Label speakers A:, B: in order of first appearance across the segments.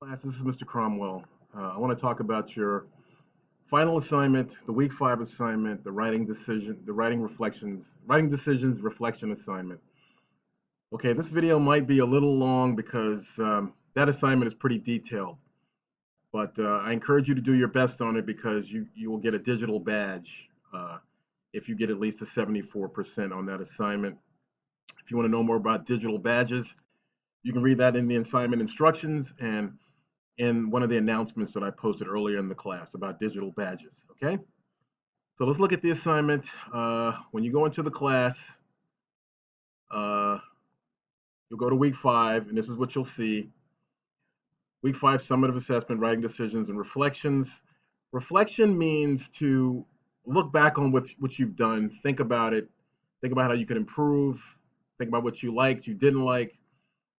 A: Class, this is Mr. Cromwell. I want to talk about your final assignment, the week 5 assignment, the writing decisions reflection assignment. Okay, this video might be a little long because that assignment is pretty detailed, but I encourage you to do your best on it because you will get a digital badge if you get at least a 74% on that assignment. If you want to know more about digital badges, you can read that in the assignment instructions and in one of the announcements that I posted earlier in the class about digital badges, okay? So let's look at the assignment. When you go into the class, uh, you'll go to week 5, and this is what you'll see. Week 5, summative assessment, writing decisions, and reflections. Reflection means to look back on what you've done, think about it, think about how you can improve, think about what you liked, you didn't like.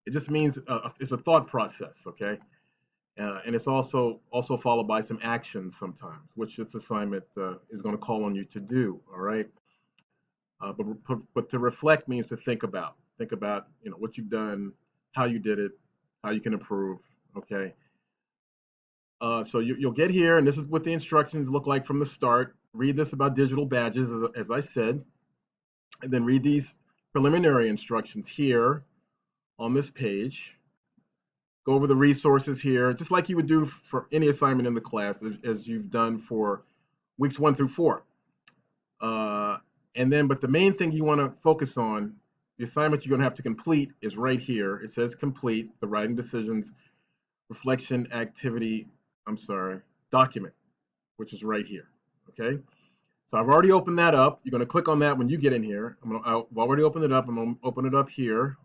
A: It just means it's a thought process, okay? And it's also followed by some actions sometimes, which this assignment is going to call on you to do. All right, but to reflect means to think about what you've done, how you did it, how you can improve. Okay, so you'll get here, and this is what the instructions look like from the start. Read this about digital badges, as I said, and then read these preliminary instructions here on this page. Go over the resources here, just like you would do for any assignment in the class, as you've done for weeks 1 through 4. But the main thing you want to focus on, the assignment you're going to have to complete is right here. It says complete the writing decisions, reflection activity, document, which is right here. Okay. So I've already opened that up. You're going to click on that when you get in here. I've already opened it up. I'm going to open it up here.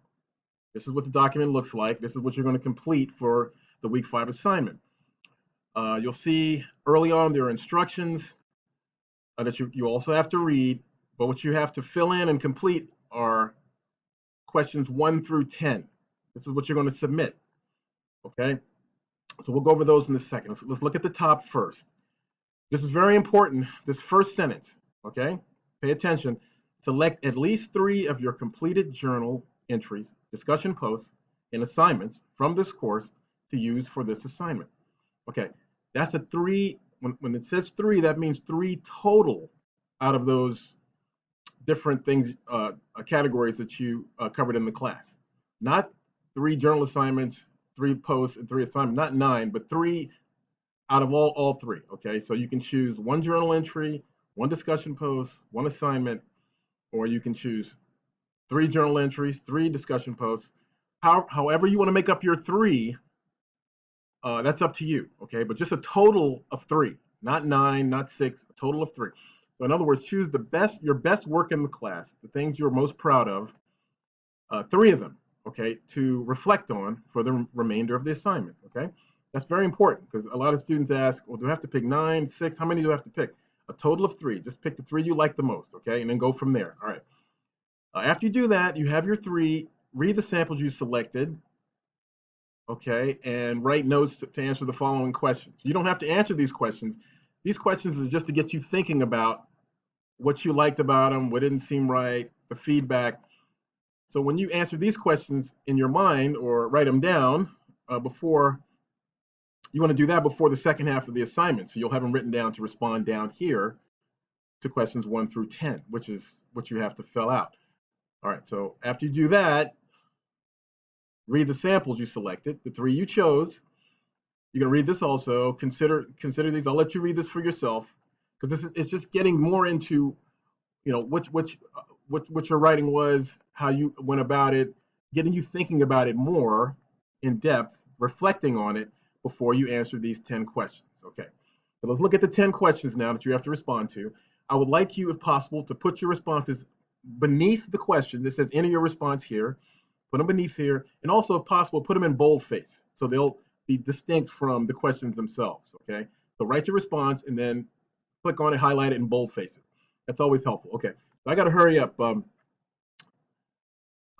A: This is what the document looks like. This is what you're going to complete for the week 5 assignment. You'll see early on there are instructions that you also have to read, but what you have to fill in and complete are questions 1 through 10. This is what you're going to submit. Okay, so we'll go over those in a second. Let's look at the top first. This is very important, this first sentence. Okay, pay attention. Select at least 3 of your completed journal entries, discussion posts, and assignments from this course to use for this assignment. Okay, that's a 3. When it says 3, that means 3 total out of those different things, categories that you covered in the class. Not 3 journal assignments, 3 posts, and 3 assignments. Not 9, but 3 out of all 3. Okay, so you can choose 1 journal entry, 1 discussion post, 1 assignment, or you can choose 3 journal entries, 3 discussion posts. However you want to make up your 3, that's up to you, okay? But just a total of 3, not 9, not 6, a total of 3. So in other words, choose your best work in the class, the things you're most proud of, 3 of them, okay, to reflect on for the remainder of the assignment, okay? That's very important because a lot of students ask, well, do I have to pick 9, 6? How many do I have to pick? A total of 3. Just pick the 3 you like the most, okay? And then go from there, all right? After you do that, you have your 3, read the samples you selected, okay, and write notes to answer the following questions. You don't have to answer these questions. These questions are just to get you thinking about what you liked about them, what didn't seem right, the feedback. So when you answer these questions in your mind or write them down before, you want to do that before the second half of the assignment. So you'll have them written down to respond down here to questions 1 through 10, which is what you have to fill out. All right, so after you do that, read the samples you selected, the 3 you chose. You're going to read this also. Consider these. I'll let you read this for yourself because it's just getting more into, what your writing was, how you went about it, getting you thinking about it more in depth, reflecting on it before you answer these 10 questions. Okay, so let's look at the 10 questions now that you have to respond to. I would like you, if possible, to put your responses beneath the question that says enter your response here, put them beneath here, and also if possible put them in boldface so they'll be distinct from the questions themselves. Okay, so write your response and then click on it, highlight it, and boldface it. That's always helpful. Okay, so I got to hurry up. I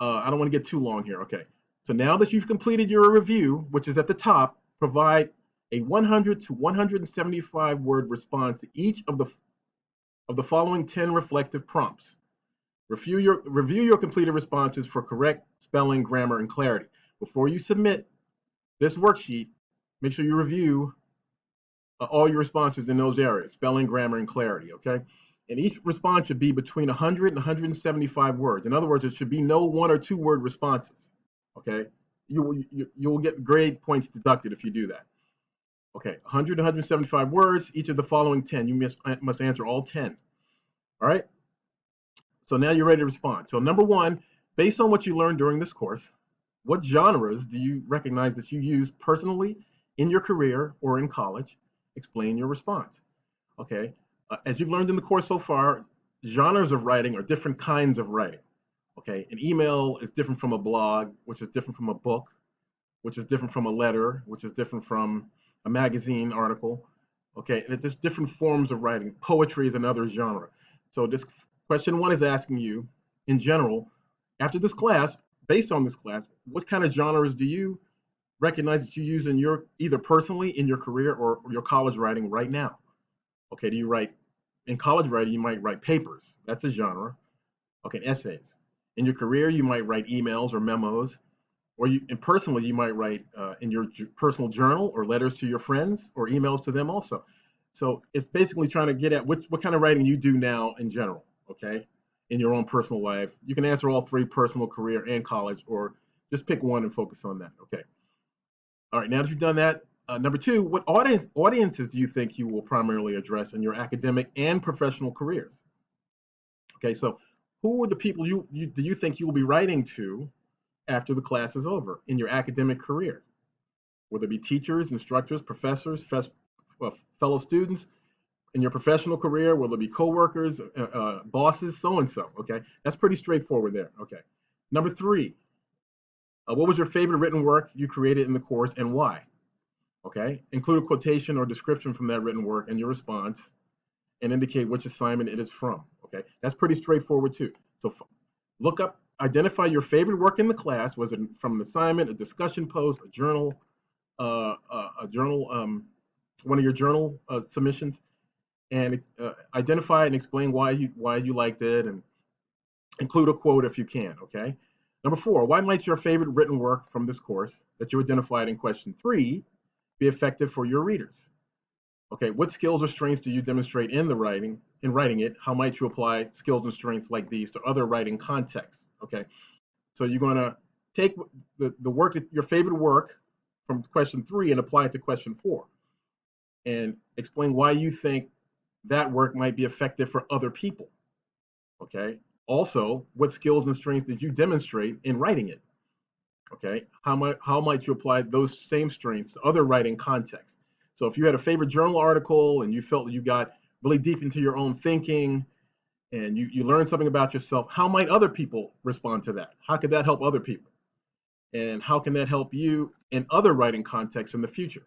A: don't want to get too long here. Okay, so now that you've completed your review, which is at the top, provide a 100 to 175 word response to each of the following 10 reflective prompts. Review your completed responses for correct spelling, grammar, and clarity. Before you submit this worksheet, Make sure you review all your responses in those areas, spelling, grammar, and clarity, okay? And each response should be between 100 and 175 words. In other words, it should be no 1 or 2 word responses, okay? You will get grade points deducted if you do that. Okay, 100 to 175 words, each of the following 10. You must answer all 10, all right? So now you're ready to respond. So number 1, based on what you learned during this course, what genres do you recognize that you use personally in your career or in college? Explain your response. Okay, as you've learned in the course so far, genres of writing are different kinds of writing. Okay, an email is different from a blog, which is different from a book, which is different from a letter, which is different from a magazine article. Okay, and there's different forms of writing. Poetry is another genre. So this question 1 is asking you, in general, after this class, based on this class, what kind of genres do you recognize that you use in your, either personally in your career or your college writing right now? Okay, do you write, in college writing, you might write papers. That's a genre. Okay, essays. In your career, you might write emails or memos, or you, and personally, you might write in your personal journal or letters to your friends or emails to them also. So it's basically trying to get at what kind of writing you do now in general, okay, in your own personal life. You can answer all 3, personal, career, and college, or just pick one and focus on that, okay? All right, now that you've done that, number 2, what audiences do you think you will primarily address in your academic and professional careers? Okay, so who are the people do you think you will be writing to after the class is over in your academic career? Will there be teachers, instructors, professors, fellow students? In your professional career, will there be coworkers, bosses, so and so? Okay, that's pretty straightforward there. Okay, number 3, what was your favorite written work you created in the course and why? Okay, include a quotation or description from that written work in your response and indicate which assignment it is from. Okay, that's pretty straightforward too. So look up, identify your favorite work in the class. Was it from an assignment, a discussion post, a journal, one of your journal submissions, and identify and explain why you liked it, and include a quote if you can. Okay. Number 4, why might your favorite written work from this course that you identified in question 3 be effective for your readers? Okay, what skills or strengths do you demonstrate in writing it? How might you apply skills and strengths like these to other writing contexts? Okay, so you're going to take the work, your favorite work from question 3 and apply it to question 4 and explain why you think that work might be effective for other people. Okay, also, what skills and strengths did you demonstrate in writing it? Okay, how might you apply those same strengths to other writing contexts? So if you had a favorite journal article and you felt that you got really deep into your own thinking and you learned something about yourself, how might other people respond to that? How could that help other people? And how can that help you in other writing contexts in the future?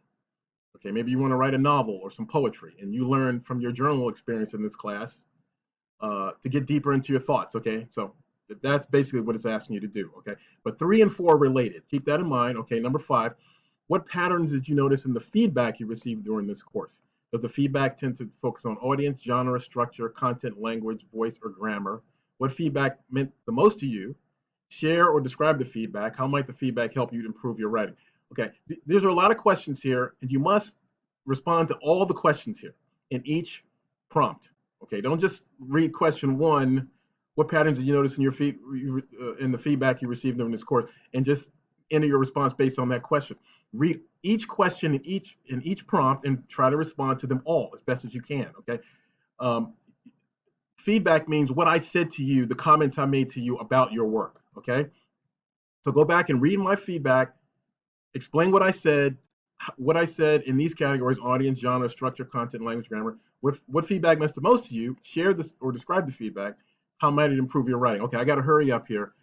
A: Okay, maybe you want to write a novel or some poetry and you learn from your journal experience in this class to get deeper into your thoughts. Okay, so that's basically what it's asking you to do. Okay, but 3 and 4 are related. Keep that in mind. Okay, number 5, what patterns did you notice in the feedback you received during this course? Does the feedback tend to focus on audience, genre, structure, content, language, voice, or grammar? What feedback meant the most to you? Share or describe the feedback. How might the feedback help you to improve your writing? Okay, these are a lot of questions here, and you must respond to all the questions here in each prompt. Okay, don't just read question 1. What patterns did you notice in your in the feedback you received during this course, and just enter your response based on that question. Read each question in each prompt and try to respond to them all as best as you can. Okay. Feedback means what I said to you, the comments I made to you about your work. Okay. So go back and read my feedback, explain what I said in these categories: audience, genre, structure, content, language, grammar. What feedback meant the most to you? Share this or describe the feedback. How might it improve your writing? Okay, I got to hurry up here.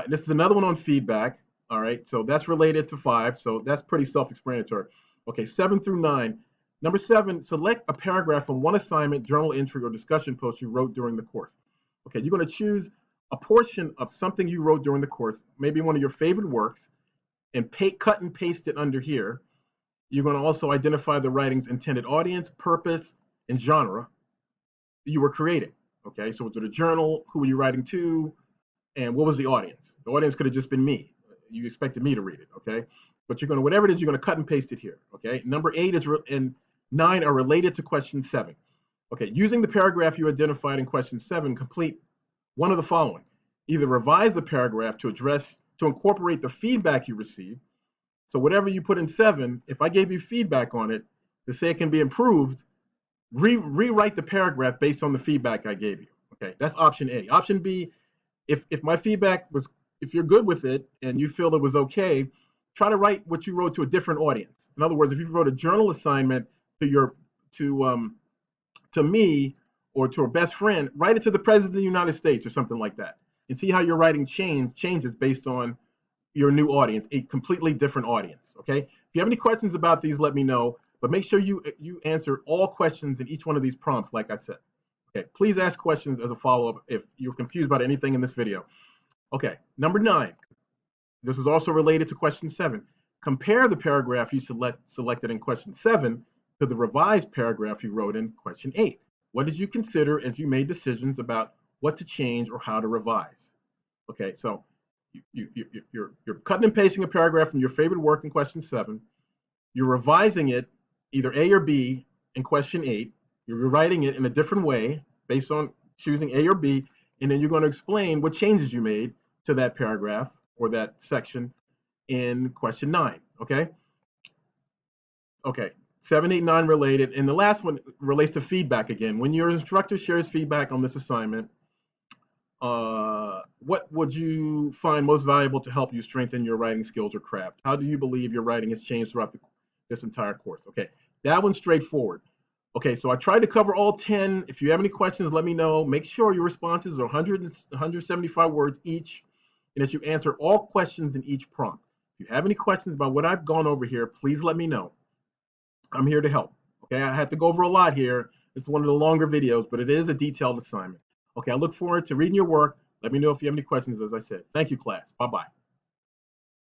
A: This is another one on feedback. All right, so that's related to 5, so that's pretty self-explanatory. Okay, 7 through 9. Number 7, select a paragraph from one assignment, journal entry, or discussion post you wrote during the course. Okay, you're going to choose a portion of something you wrote during the course, maybe one of your favorite works, and cut and paste it under here. You're going to also identify the writing's intended audience, purpose, and genre you were creating. Okay, so was it a journal? Who were you writing to? And what was the audience? The audience could have just been me. You expected me to read it, okay? but you're going to, whatever it is, you're going to cut and paste it here. Okay. Number 8 and 9 are related to question 7. Okay. Using the paragraph you identified in question 7, complete one of the following. Either revise the paragraph to incorporate the feedback you received. So whatever you put in 7, if I gave you feedback on it to say it can be improved, rewrite the paragraph based on the feedback I gave you. Okay, that's option A. Option B, if my feedback was, if you're good with it and you feel it was okay, try to write what you wrote to a different audience. In other words, if you wrote a journal assignment to me or to a best friend, write it to the President of the United States or something like that, and see how your writing changes based on your new audience, a completely different audience. Okay. If you have any questions about these, let me know. But make sure you answer all questions in each one of these prompts, like I said. Okay, please ask questions as a follow-up if you're confused about anything in this video. Okay, number 9. This is also related to question 7. Compare the paragraph you selected in question 7 to the revised paragraph you wrote in question 8. What did you consider as you made decisions about what to change or how to revise? Okay, so you're cutting and pasting a paragraph from your favorite work in question 7. You're revising it, either A or B, in question 8. You're rewriting it in a different way based on choosing A or B, and then you're going to explain what changes you made to that paragraph or that section in question 9. Okay? Okay. 7, 8, 9 related. And the last one relates to feedback again. When your instructor shares feedback on this assignment, what would you find most valuable to help you strengthen your writing skills or craft? How do you believe your writing has changed throughout this entire course? Okay, that one's straightforward. Okay, so I tried to cover all 10. If you have any questions, let me know. Make sure your responses are 175 words each, and that you answer all questions in each prompt. If you have any questions about what I've gone over here, please let me know. I'm here to help. Okay, I had to go over a lot here. It's one of the longer videos, but it is a detailed assignment. Okay, I look forward to reading your work. Let me know if you have any questions, as I said. Thank you, class. Bye-bye.